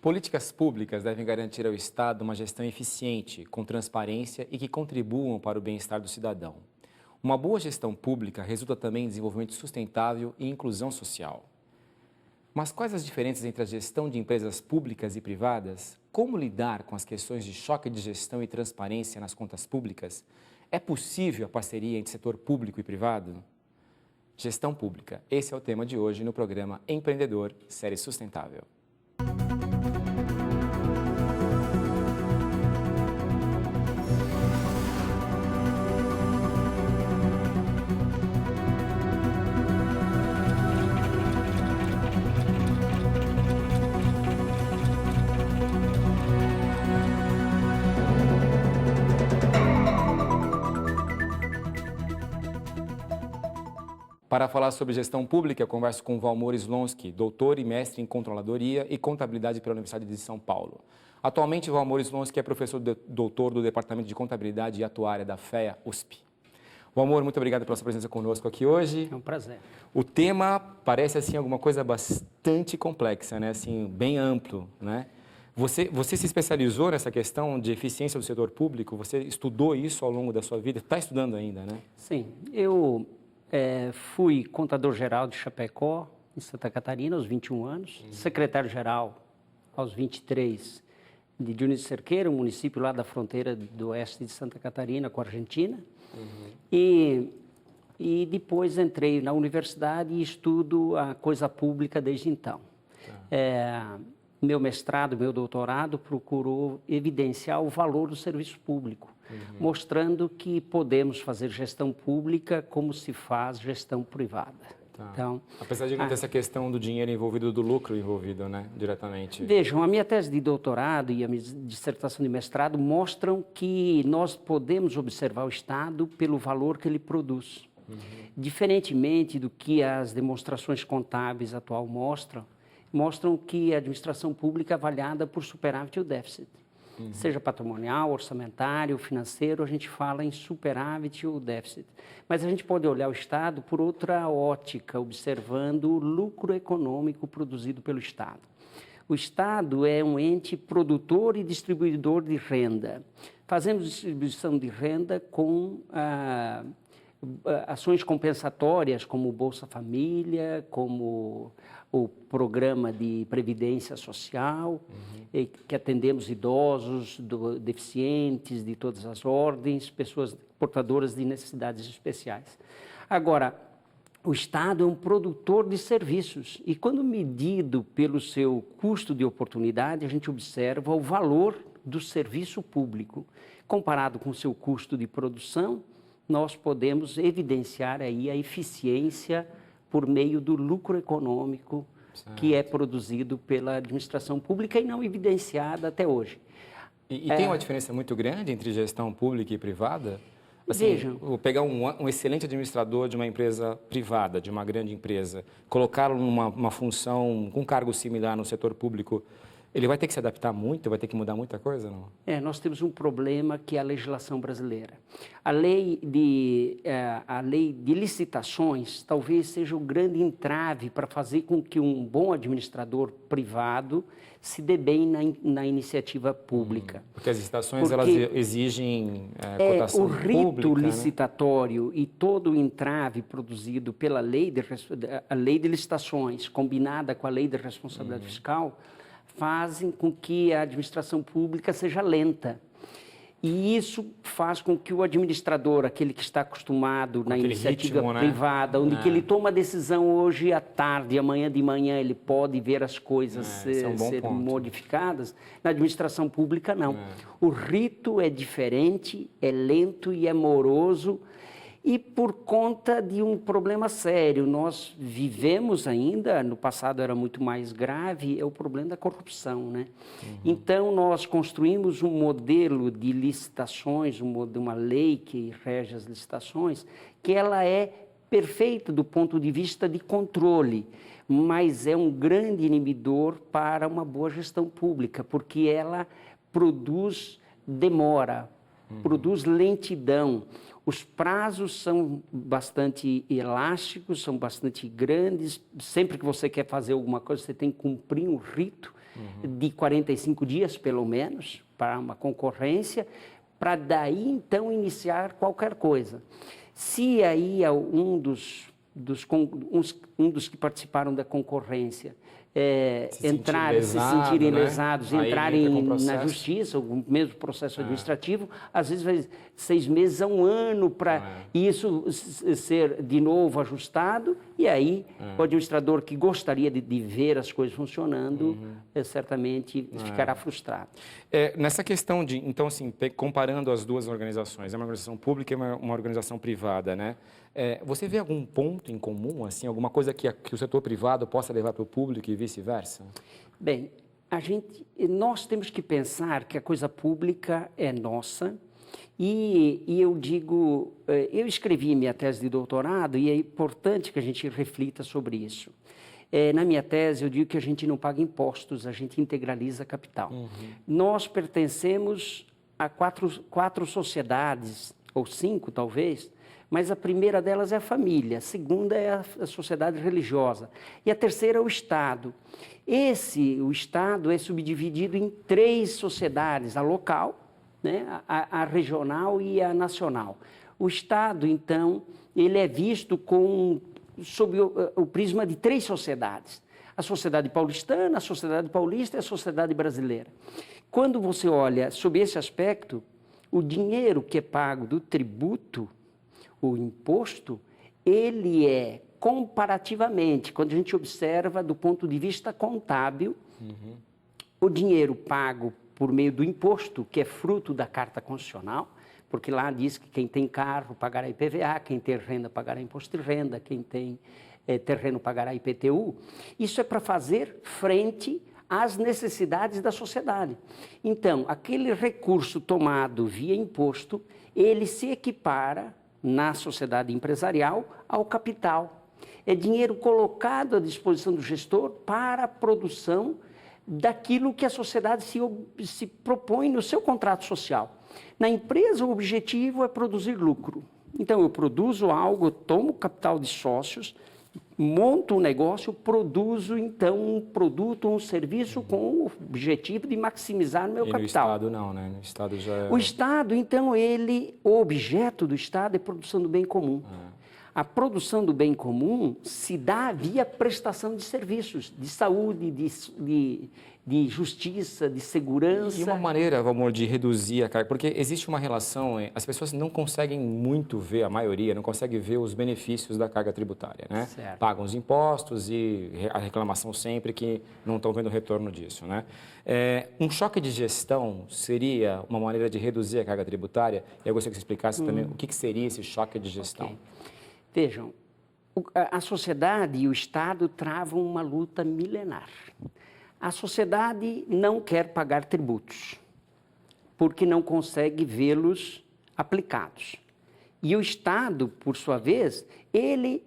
Políticas públicas devem garantir ao Estado uma gestão eficiente, com transparência e que contribuam para o bem-estar do cidadão. Uma boa gestão pública resulta também em desenvolvimento sustentável e inclusão social. Mas quais as diferenças entre a gestão de empresas públicas e privadas? Como lidar com as questões de choque de gestão e transparência nas contas públicas? É possível a parceria entre setor público e privado? Gestão pública. Esse é o tema de hoje no programa Empreendedor, série sustentável. Para falar sobre gestão pública, eu converso com Valmor Slonsky, doutor e mestre em Controladoria e Contabilidade pela Universidade de São Paulo. Atualmente, Valmor Slonsky é professor doutor do Departamento de Contabilidade e Atuária da FEA USP. Valmor, muito obrigado pela sua presença conosco aqui hoje. É um prazer. O tema parece assim alguma coisa bastante complexa, né? Assim, bem amplo, né? Você se especializou nessa questão de eficiência do setor público? Você estudou isso ao longo da sua vida? Está estudando ainda, né? Sim, eu fui contador-geral de Chapecó, em Santa Catarina, aos 21 anos, secretário-geral aos 23 de Dionísio Cerqueira, um município lá da fronteira do oeste de Santa Catarina com a Argentina. E depois entrei na universidade e estudo a coisa pública desde então. Meu mestrado, meu doutorado procurou evidenciar o valor do serviço público, mostrando que podemos fazer gestão pública como se faz gestão privada. Tá. Então, apesar de não ter essa questão do dinheiro envolvido, do lucro envolvido, né, diretamente. Vejam, a minha tese de doutorado e a minha dissertação de mestrado mostram que nós podemos observar o Estado pelo valor que ele produz. Diferentemente do que as demonstrações contábeis atual mostram que a administração pública é avaliada por superávit ou déficit. Seja patrimonial, orçamentário, financeiro, a gente fala em superávit ou déficit. Mas a gente pode olhar o Estado por outra ótica, observando o lucro econômico produzido pelo Estado. O Estado é um ente produtor e distribuidor de renda. Fazemos distribuição de renda com ações compensatórias, como o Bolsa Família, como o programa de previdência social, que atendemos idosos, deficientes de todas as ordens, pessoas portadoras de necessidades especiais. Agora, o Estado é um produtor de serviços e, quando medido pelo seu custo de oportunidade, a gente observa o valor do serviço público. Comparado com o seu custo de produção, nós podemos evidenciar aí a eficiência por meio do lucro econômico que é produzido pela administração pública e não evidenciada até hoje. E tem uma diferença muito grande entre gestão pública e privada? Assim, Vejam. Vou pegar um excelente administrador de uma empresa privada, de uma grande empresa, colocá-lo numa função com cargo similar no setor público, ele vai ter que se adaptar muito, vai ter que mudar muita coisa, não? Nós temos um problema que é a legislação brasileira. A lei de licitações talvez seja o grande entrave para fazer com que um bom administrador privado se dê bem na iniciativa pública. Porque as licitações elas exigem cotação o rito pública, licitatório, né? E todo o entrave produzido pela a lei de licitações, combinada com a lei de responsabilidade fiscal, fazem com que a administração pública seja lenta. E isso faz com que o administrador, aquele que está acostumado na iniciativa privada, onde que ele toma a decisão hoje à tarde, amanhã de manhã ele pode ver as coisas serem modificadas, na administração pública não. O rito é diferente, é lento e é moroso, e por conta de um problema sério. Nós vivemos ainda, no passado era muito mais grave, é o problema da corrupção, né? Então, nós construímos um modelo de licitações, uma lei que rege as licitações, que ela é perfeita do ponto de vista de controle, mas é um grande inibidor para uma boa gestão pública, porque ela produz demora, produz lentidão. Os prazos são bastante elásticos, são bastante grandes. Sempre que você quer fazer alguma coisa, você tem que cumprir um rito. de 45 dias, pelo menos, para uma concorrência, para daí, então, iniciar qualquer coisa. Se aí um dos que participaram da concorrência se sentirem lesados, entrarem na justiça, o mesmo processo administrativo, às vezes vai 6 meses a 1 ano para isso ser de novo ajustado, e aí o administrador que gostaria de ver as coisas funcionando, certamente ficará frustrado. Nessa questão de, então, assim, comparando as duas organizações, é uma organização pública e uma organização privada, né? Você vê algum ponto em comum, assim, alguma coisa que o setor privado possa levar para o público e vice-versa? Bem, nós temos que pensar que a coisa pública é nossa e eu digo, eu escrevi minha tese de doutorado e é importante que a gente reflita sobre isso. Na minha tese eu digo que a gente não paga impostos, a gente integraliza capital. Nós pertencemos a quatro sociedades, ou 5 talvez, mas a primeira delas é a família, a segunda é a sociedade religiosa e a terceira é o Estado. O Estado é subdividido em 3 sociedades, a local, né, a regional e a nacional. O Estado, então, ele é visto sob o prisma de 3 sociedades. A sociedade paulistana, a sociedade paulista e a sociedade brasileira. Quando você olha sob esse aspecto, o dinheiro que é pago do tributo, o imposto, ele é comparativamente, quando a gente observa do ponto de vista contábil, o dinheiro pago por meio do imposto, que é fruto da Carta Constitucional, porque lá diz que quem tem carro pagará IPVA, quem tem renda pagará imposto de renda, quem tem terreno pagará IPTU. Isso é para fazer frente às necessidades da sociedade. Então, aquele recurso tomado via imposto, ele se equipara na sociedade empresarial ao capital. É dinheiro colocado à disposição do gestor para a produção daquilo que a sociedade se propõe no seu contrato social. Na empresa, o objetivo é produzir lucro. Então, eu produzo algo, eu tomo capital de sócios, monto um negócio, produzo, então, um produto, um serviço com o objetivo de maximizar o meu capital. No Estado não, né? No Estado já é... O Estado, então, o objeto do Estado é a produção do bem comum. A produção do bem comum se dá via prestação de serviços, de saúde, de justiça, de segurança. E uma maneira, Valmor, de reduzir a carga, porque existe uma relação, as pessoas não conseguem muito ver, a maioria não consegue ver os benefícios da carga tributária, né? Certo. Pagam os impostos e a reclamação sempre que não estão vendo o retorno disso, né? Um choque de gestão seria uma maneira de reduzir a carga tributária? E eu gostaria que você explicasse também o que seria esse choque de gestão. Okay. Vejam, a sociedade e o Estado travam uma luta milenar. A sociedade não quer pagar tributos, porque não consegue vê-los aplicados. E o Estado, por sua vez, ele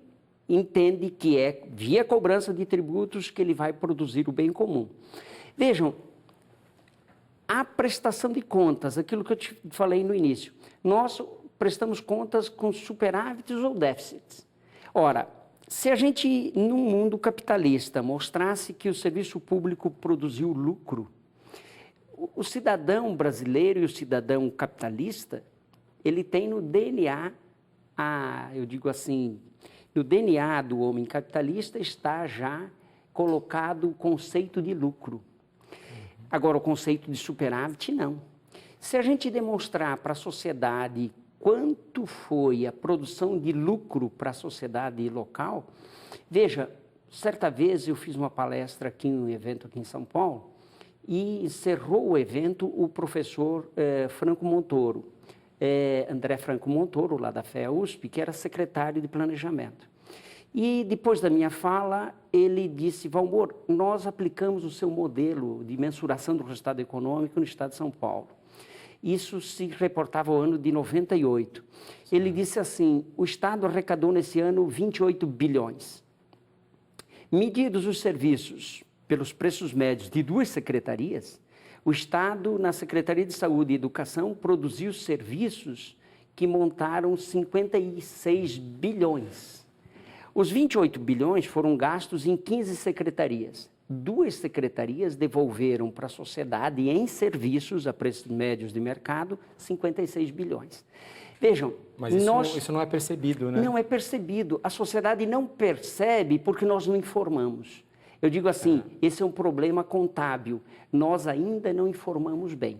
entende que é via cobrança de tributos que ele vai produzir o bem comum. Vejam, a prestação de contas, aquilo que eu te falei no início, nós prestamos contas com superávites ou déficits. Ora, se a gente, num mundo capitalista, mostrasse que o serviço público produziu lucro, o cidadão brasileiro e o cidadão capitalista, ele tem no DNA, eu digo assim, no DNA do homem capitalista está já colocado o conceito de lucro. Agora, o conceito de superávit, não. Se a gente demonstrar para a sociedade quanto foi a produção de lucro para a sociedade local, veja, certa vez eu fiz uma palestra aqui em um evento aqui em São Paulo e encerrou o evento o professor Franco Montoro, André Franco Montoro, lá da FEA USP, que era secretário de planejamento. E depois da minha fala, ele disse: Valmor, nós aplicamos o seu modelo de mensuração do resultado econômico no estado de São Paulo. Isso se reportava ao ano de 98. Sim. Ele disse assim: o Estado arrecadou nesse ano 28 bilhões. Medidos os serviços pelos preços médios de 2 secretarias, o Estado, na Secretaria de Saúde e Educação, produziu serviços que montaram 56 bilhões. Os 28 bilhões foram gastos em 15 secretarias. 2 secretarias devolveram para a sociedade em serviços a preços médios de mercado 56 bilhões. Vejam, mas isso não é percebido, né? Não é percebido. A sociedade não percebe porque nós não informamos. Eu digo assim, esse é um problema contábil. Nós ainda não informamos bem.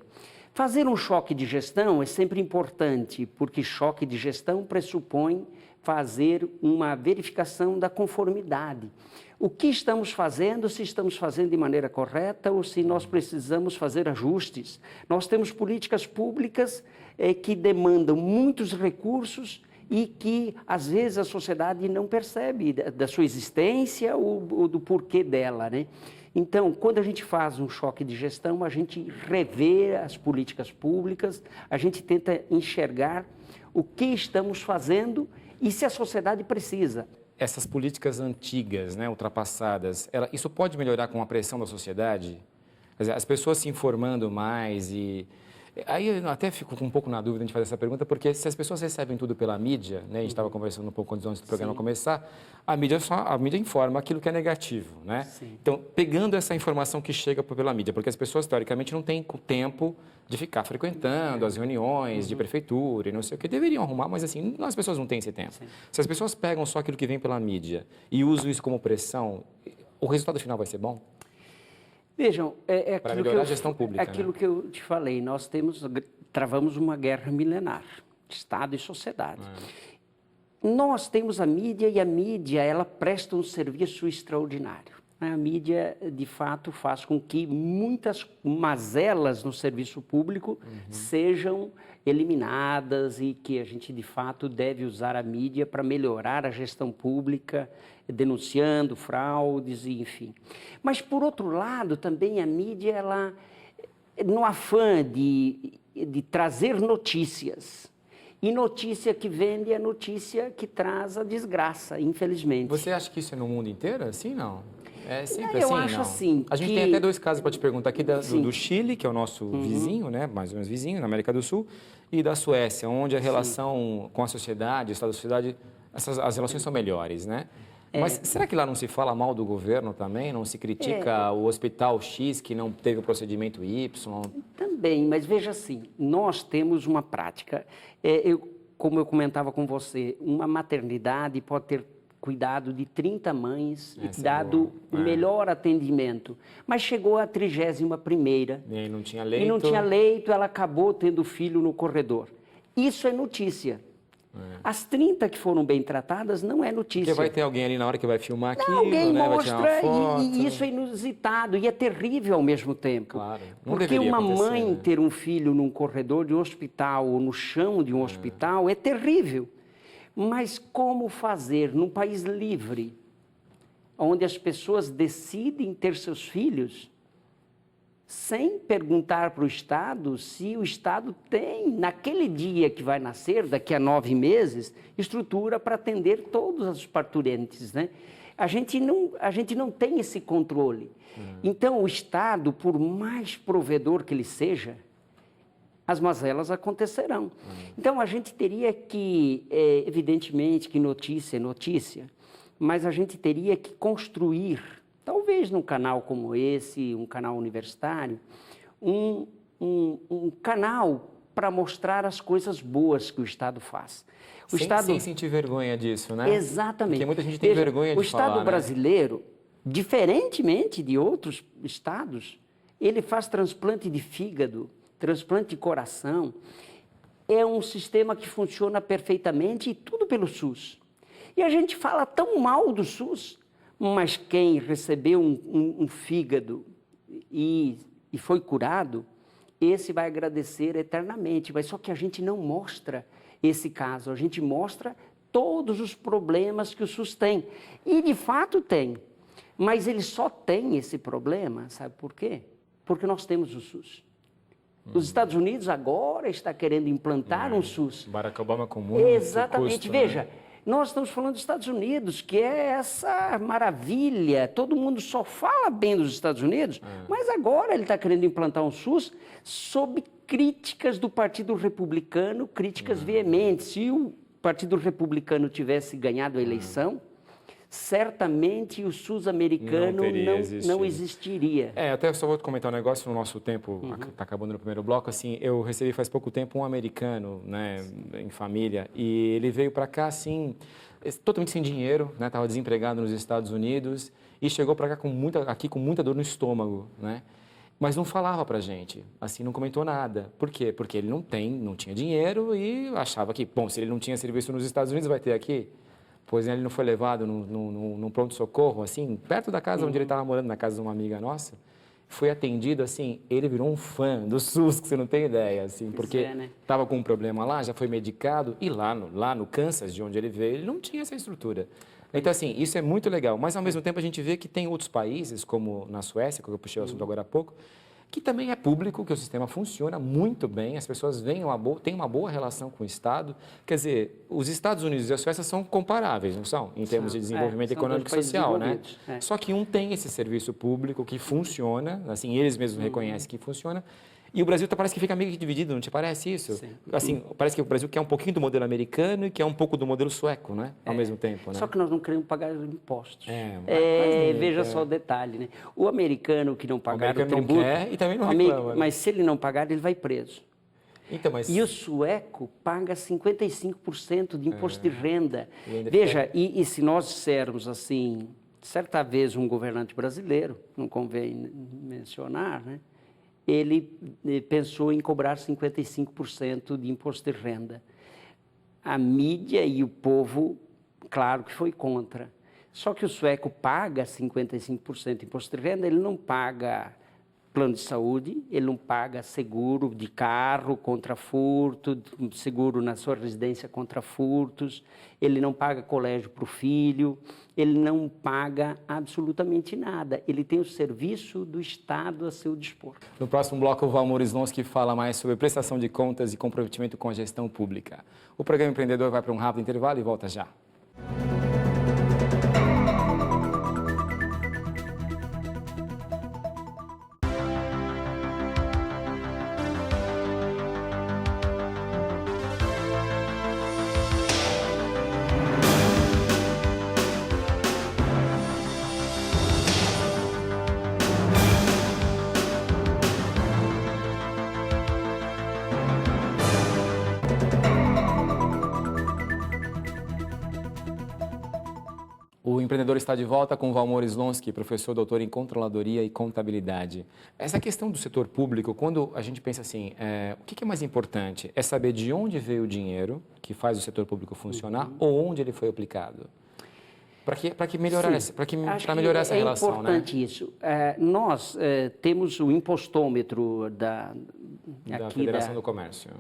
Fazer um choque de gestão é sempre importante, porque choque de gestão pressupõe fazer uma verificação da conformidade. O que estamos fazendo, se estamos fazendo de maneira correta ou se nós precisamos fazer ajustes. Nós temos políticas públicas que demandam muitos recursos e que, às vezes, a sociedade não percebe da sua existência ou do porquê dela, né? Então, quando a gente faz um choque de gestão, a gente revê as políticas públicas, a gente tenta enxergar o que estamos fazendo e se a sociedade precisa. Essas políticas antigas, né, ultrapassadas, isso pode melhorar com a pressão da sociedade? Quer dizer, as pessoas se informando mais e... Aí eu até fico um pouco na dúvida de fazer essa pergunta, porque se as pessoas recebem tudo pela mídia, né, a gente estava conversando um pouco antes do programa começar, a mídia informa aquilo que é negativo, né? Sim. Então, pegando essa informação que chega pela mídia, porque as pessoas, teoricamente, não têm tempo de ficar frequentando as reuniões de prefeitura e não sei o que, deveriam arrumar, mas assim, as pessoas não têm esse tempo. Sim. Se as pessoas pegam só aquilo que vem pela mídia e usam isso como pressão, o resultado final vai ser bom? Vejam, para melhorar a gestão pública, aquilo que eu te falei, nós travamos uma guerra milenar, Estado e sociedade. Nós temos a mídia e a mídia, ela presta um serviço extraordinário. A mídia, de fato, faz com que muitas mazelas no serviço público sejam eliminadas e que a gente, de fato, deve usar a mídia para melhorar a gestão pública, denunciando fraudes e enfim. Mas, por outro lado, também a mídia, ela, no afã de trazer notícias, e notícia que vende é notícia que traz a desgraça, infelizmente. Você acha que isso é no mundo inteiro? Assim, não? É sempre eu assim, acho não? assim. A gente tem até 2 casos para te perguntar aqui, do Chile, que é o nosso vizinho, né? Mais ou menos vizinho, na América do Sul, e da Suécia, onde a relação com a sociedade, o Estado da sociedade, as relações são melhores, né? Mas será que lá não se fala mal do governo também? Não se critica o hospital X que não teve o procedimento Y? Também, mas veja assim, nós temos uma prática. Como eu comentava com você, uma maternidade pode ter cuidado de 30 mães e dado o melhor atendimento. Mas chegou a 31ª. E aí não tinha leito. E não tinha leito, ela acabou tendo filho no corredor. Isso é notícia. As 30 que foram bem tratadas não é notícia. Porque vai ter alguém ali na hora que vai filmar aquilo, alguém né? mostra, vai tirar uma foto. E isso é inusitado e é terrível ao mesmo tempo. Claro, não porque deveria uma acontecer, mãe né? ter um filho num corredor de um hospital ou no chão de um hospital é terrível. Mas como fazer num país livre, onde as pessoas decidem ter seus filhos, sem perguntar para o Estado se o Estado tem, naquele dia que vai nascer, daqui a 9 meses, estrutura para atender todos os parturientes, né? A gente não tem esse controle. Então, o Estado, por mais provedor que ele seja, as mazelas acontecerão. Então, a gente teria que, evidentemente que notícia é notícia, mas a gente teria que construir, talvez num canal como esse, um canal universitário, um canal para mostrar as coisas boas que o Estado faz. Sem sentir vergonha disso, né? Exatamente. Porque muita gente tem vergonha de falar, O Estado brasileiro, diferentemente de outros estados, ele faz transplante de fígado, transplante de coração. É um sistema que funciona perfeitamente e tudo pelo SUS. E a gente fala tão mal do SUS, mas quem recebeu um fígado e foi curado, esse vai agradecer eternamente. Mas só que a gente não mostra esse caso, a gente mostra todos os problemas que o SUS tem. E de fato tem, mas ele só tem esse problema, sabe por quê? Porque nós temos o SUS. Os Estados Unidos agora está querendo implantar um SUS. Barack Obama com muito Exatamente, custo, veja, né? Nós estamos falando dos Estados Unidos, que é essa maravilha, todo mundo só fala bem dos Estados Unidos, mas agora ele está querendo implantar um SUS sob críticas do Partido Republicano, críticas veementes. Se o Partido Republicano tivesse ganhado a eleição, certamente o SUS americano não existiria. Até só vou comentar um negócio, no nosso tempo, está acabando no primeiro bloco, assim, eu recebi faz pouco tempo um americano, né, em família, e ele veio para cá, assim, totalmente sem dinheiro, né, estava desempregado nos Estados Unidos, e chegou para cá com muita dor no estômago, né? Mas não falava pra gente, assim, não comentou nada. Por quê? Porque ele não tinha dinheiro e achava que, bom, se ele não tinha serviço nos Estados Unidos, vai ter aqui. Pois ele não foi levado num pronto-socorro, assim, perto da casa onde ele estava morando, na casa de uma amiga nossa. Foi atendido, assim, ele virou um fã do SUS, que você não tem ideia, assim, porque estava com um problema lá, já foi medicado, e lá no Kansas, de onde ele veio, ele não tinha essa estrutura. Então, assim, isso é muito legal, mas ao mesmo tempo a gente vê que tem outros países, como na Suécia, que eu puxei o assunto agora há pouco, que também é público, que o sistema funciona muito bem, as pessoas têm uma boa relação com o Estado. Quer dizer, os Estados Unidos e a Suécia são comparáveis, não são? Em termos de desenvolvimento econômico e social, né? Só que um tem esse serviço público que funciona, assim, eles mesmos reconhecem que funciona, e o Brasil parece que fica meio que dividido, não te parece isso? Sim. Assim, parece que o Brasil quer um pouquinho do modelo americano e quer um pouco do modelo sueco, né? Ao mesmo tempo, né? Só que nós não queremos pagar impostos. Veja só o detalhe, né? O americano que não pagar o tributo... não quer e também não reclama. Mas se ele não pagar, ele vai preso. Então, E o sueco paga 55% de imposto de renda. Veja, e se nós dissermos assim, certa vez um governante brasileiro, não convém mencionar, né? Ele pensou em cobrar 55% de imposto de renda. A mídia e o povo, claro que foi contra. Só que o sueco paga 55% de imposto de renda, ele não paga plano de saúde, ele não paga seguro de carro contra furto, seguro na sua residência contra furtos, ele não paga colégio para o filho, ele não paga absolutamente nada. Ele tem o serviço do Estado a seu dispor. No próximo bloco, o Valmor Slonsky fala mais sobre prestação de contas e comprometimento com a gestão pública. O programa Empreendedor vai para um rápido intervalo e volta já. O Empreendedor está de volta com o Valmor Slonsky, professor doutor em Controladoria e Contabilidade. Essa questão do setor público, quando a gente pensa assim, o que é mais importante? É saber de onde veio o dinheiro que faz o setor público funcionar ou onde ele foi aplicado? Para melhorar essa relação, né? É importante isso. Nós temos o impostômetro da Federação do Comércio.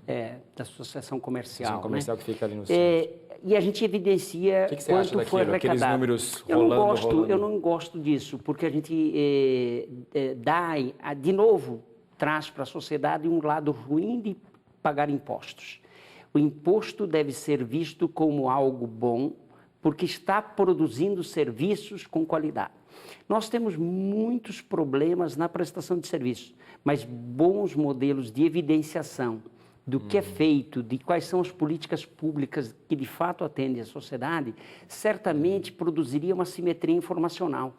Da Associação Comercial. Associação Comercial, né? Que fica ali no centro. E a gente evidencia quanto foi arrecadado. Aqueles números rolando. Eu não gosto disso, porque a gente de novo, traz para a sociedade um lado ruim de pagar impostos. O imposto deve ser visto como algo bom, porque está produzindo serviços com qualidade. Nós temos muitos problemas na prestação de serviços, mas bons modelos de evidenciação do que é feito, de quais são as políticas públicas que de fato atendem a sociedade, certamente produziria uma simetria informacional.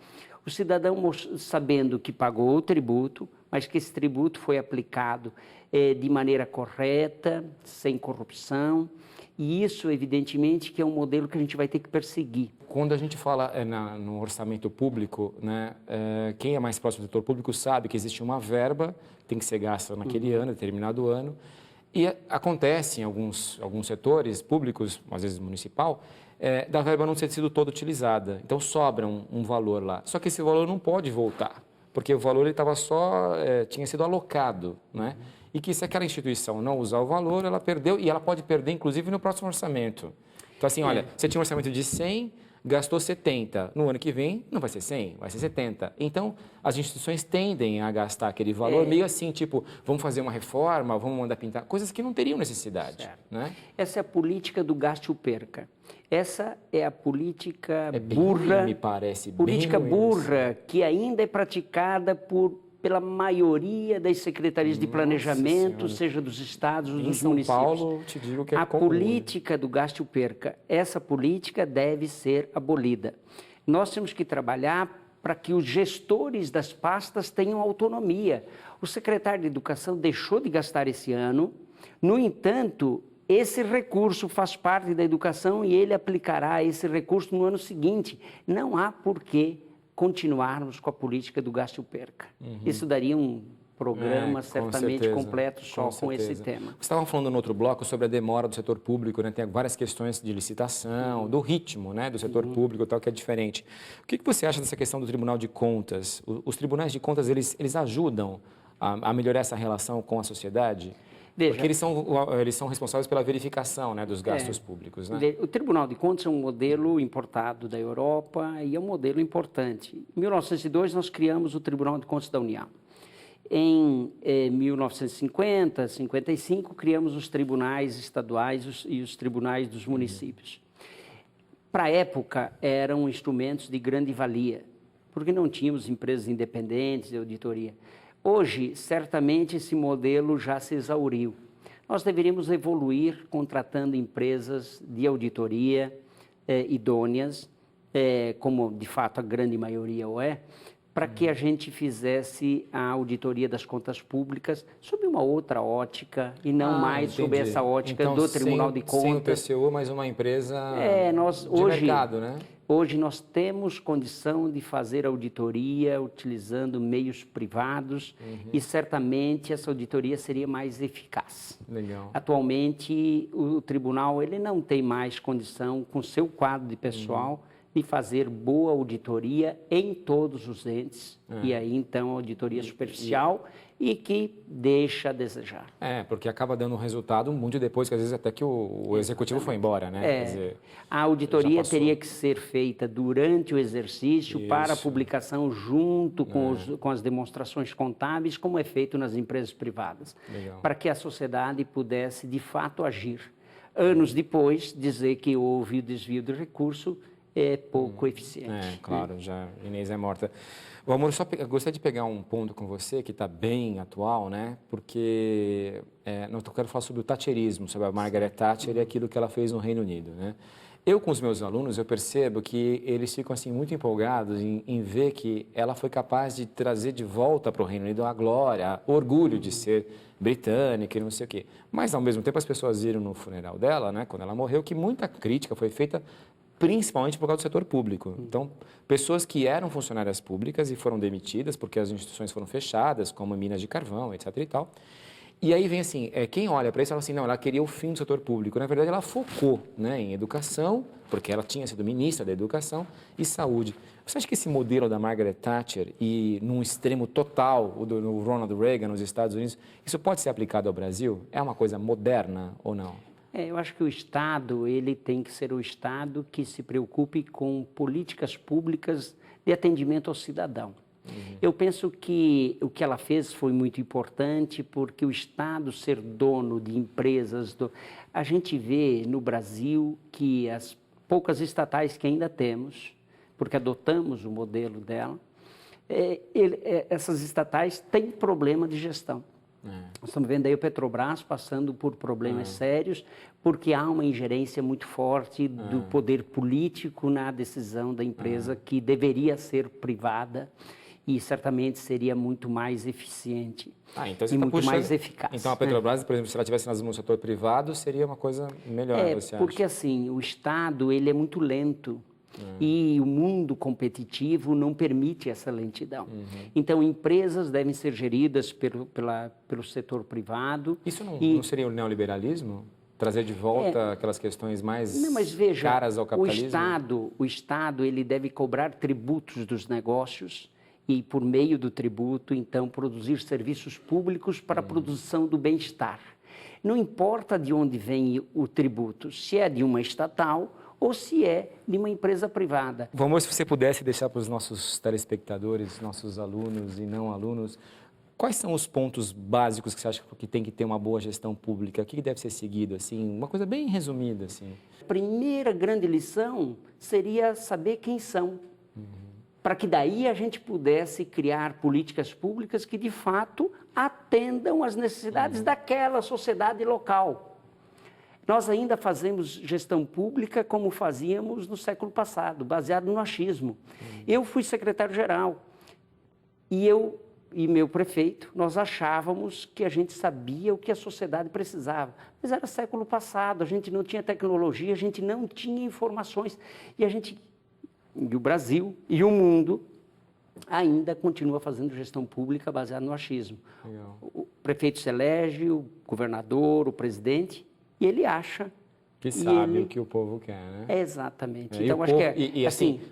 O cidadão sabendo que pagou o tributo, mas que esse tributo foi aplicado de maneira correta, sem corrupção, e isso, evidentemente, que é um modelo que a gente vai ter que perseguir. Quando a gente fala no orçamento público, né, quem é mais próximo do setor público sabe que existe uma verba, tem que ser gasta naquele ano, determinado ano, e acontece em alguns setores públicos, às vezes municipal, da verba não ter sido toda utilizada. Então, sobra um valor lá. Só que esse valor não pode voltar, porque o valor tinha sido alocado, né? E que se aquela instituição não usar o valor, ela perdeu, e ela pode perder, inclusive, no próximo orçamento. Então, assim, olha, você tinha um orçamento de 100, gastou 70. No ano que vem, não vai ser 100, vai ser 70. Então, as instituições tendem a gastar aquele valor meio assim, tipo, vamos fazer uma reforma, vamos mandar pintar, coisas que não teriam necessidade. Né? Essa é a política do gaste ou perca. Essa é a política burra, ruim, me parece, política burra, que ainda é praticada pela maioria das secretarias de planejamento, seja dos estados ou dos municípios. Em São Paulo, te digo que é a comum. política do gaste ou perca, essa política deve ser abolida. Nós temos que trabalhar para que os gestores das pastas tenham autonomia. O secretário de Educação deixou de gastar esse ano, no entanto, esse recurso faz parte da educação e ele aplicará esse recurso no ano seguinte. Não há por que continuarmos com a política do gasto e perca. Isso daria um programa certamente completo só com esse tema. Você estava falando no outro bloco sobre a demora do setor público, né? Tem várias questões de licitação, do ritmo, né, do setor público e tal, que é diferente. O que você acha dessa questão do Tribunal de Contas? Os tribunais de contas, eles ajudam a melhorar essa relação com a sociedade? Veja, porque eles são responsáveis pela verificação, né, dos gastos públicos. Né? O Tribunal de Contas é um modelo importado da Europa e é um modelo importante. Em 1902, nós criamos o Tribunal de Contas da União. Em 1950, 55, criamos os tribunais estaduais e os tribunais dos municípios. Para a época, eram instrumentos de grande valia, porque não tínhamos empresas independentes de auditoria. Hoje, certamente, esse modelo já se exauriu. Nós deveríamos evoluir contratando empresas de auditoria idôneas, como de fato a grande maioria o é, para que a gente fizesse a auditoria das contas públicas sob uma outra ótica e não mais sob essa ótica então, do Tribunal de Contas. Sem o PCU, mas uma empresa de mercado, né? Hoje nós temos condição de fazer auditoria utilizando meios privados e certamente essa auditoria seria mais eficaz. Legal. Atualmente o tribunal ele não tem mais condição com seu quadro de pessoal de fazer boa auditoria em todos os entes, e aí então auditoria superficial e que deixa a desejar. Porque acaba dando um resultado muito depois, que às vezes até que o executivo foi embora, né? Quer dizer, a auditoria teria que ser feita durante o exercício para a publicação junto com as demonstrações contábeis, como é feito nas empresas privadas, para que a sociedade pudesse de fato agir. Anos depois, dizer que houve o desvio de recurso é pouco eficiente. Claro, já Inês é morta. O Amor, eu gostaria de pegar um ponto com você que está bem atual, né? Porque eu quero falar sobre o thatcherismo, sobre a Margaret Thatcher e aquilo que ela fez no Reino Unido, né? Eu, com os meus alunos, eu percebo que eles ficam assim, muito empolgados em ver que ela foi capaz de trazer de volta para o Reino Unido a glória, o orgulho de ser britânica e não sei o quê. Mas, ao mesmo tempo, as pessoas viram no funeral dela, né, quando ela morreu, que muita crítica foi feita principalmente por causa do setor público. Então, pessoas que eram funcionárias públicas e foram demitidas porque as instituições foram fechadas, como minas de carvão, etc. e tal. E aí vem assim, quem olha para isso fala assim, não, ela queria o fim do setor público. Na verdade, ela focou, né, em educação, porque ela tinha sido ministra da educação, e saúde. Você acha que esse modelo da Margaret Thatcher e num extremo total, o do Ronald Reagan nos Estados Unidos, isso pode ser aplicado ao Brasil? É uma coisa moderna ou não? Eu acho que o Estado ele tem que ser o Estado que se preocupe com políticas públicas de atendimento ao cidadão. Eu penso que o que ela fez foi muito importante porque o Estado ser dono de empresas... A gente vê no Brasil que as poucas estatais que ainda temos, porque adotamos o modelo dela, essas estatais têm problema de gestão. Nós estamos vendo aí o Petrobras passando por problemas sérios, porque há uma ingerência muito forte do poder político na decisão da empresa que deveria ser privada e certamente seria muito mais eficiente então e muito mais eficaz. Então a Petrobras, por exemplo, se ela tivesse no setor privado, seria uma coisa melhor, você acha? Porque assim, o Estado ele é muito lento. E o mundo competitivo não permite essa lentidão. Então, empresas devem ser geridas pelo setor privado. Isso não seria o neoliberalismo? Trazer de volta aquelas questões mais caras ao capitalismo? O Estado ele deve cobrar tributos dos negócios e, por meio do tributo, então, produzir serviços públicos para a produção do bem-estar. Não importa de onde vem o tributo, se é de uma estatal ou se é de uma empresa privada. Vamos, se você pudesse deixar para os nossos telespectadores, nossos alunos e não alunos, quais são os pontos básicos que você acha que tem que ter uma boa gestão pública? O que deve ser seguido? Assim, uma coisa bem resumida. Assim. A primeira grande lição seria saber quem são, para que daí a gente pudesse criar políticas públicas que, de fato, atendam às necessidades daquela sociedade local. Nós ainda fazemos gestão pública como fazíamos no século passado, baseado no achismo. Eu fui secretário-geral e eu e meu prefeito, nós achávamos que a gente sabia o que a sociedade precisava. Mas era século passado, a gente não tinha tecnologia, a gente não tinha informações. E o Brasil e o mundo ainda continua fazendo gestão pública baseada no achismo. Legal. O prefeito se elege, o governador, o presidente, e ele acha... Que sabe o que o povo quer, né? Exatamente. Então, acho que é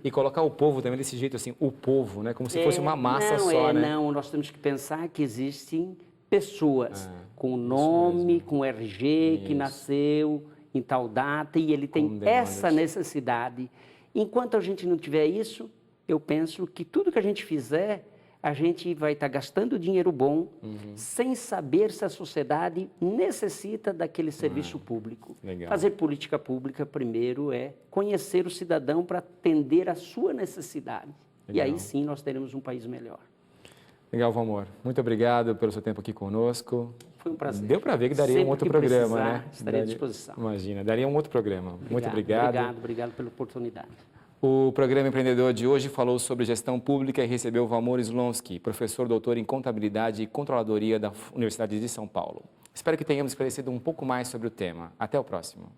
e colocar o povo também desse jeito, assim, o povo, né? Como se fosse uma massa só, né? Não, nós temos que pensar que existem pessoas com nome, com RG, que nasceu em tal data, e ele tem essa necessidade. Enquanto a gente não tiver isso, eu penso que tudo que a gente fizer, a gente vai estar gastando dinheiro bom, sem saber se a sociedade necessita daquele serviço público. Legal. Fazer política pública, primeiro, é conhecer o cidadão para atender a sua necessidade. Legal. E aí sim nós teremos um país melhor. Legal, Valmor. Muito obrigado pelo seu tempo aqui conosco. Foi um prazer. Deu para ver que daria um outro programa, né? Estarei à disposição. Imagina, daria um outro programa. Muito obrigado. Obrigado pela oportunidade. O programa Empreendedor de hoje falou sobre gestão pública e recebeu Valmor Slonsky, professor doutor em contabilidade e controladoria da Universidade de São Paulo. Espero que tenhamos esclarecido um pouco mais sobre o tema. Até o próximo.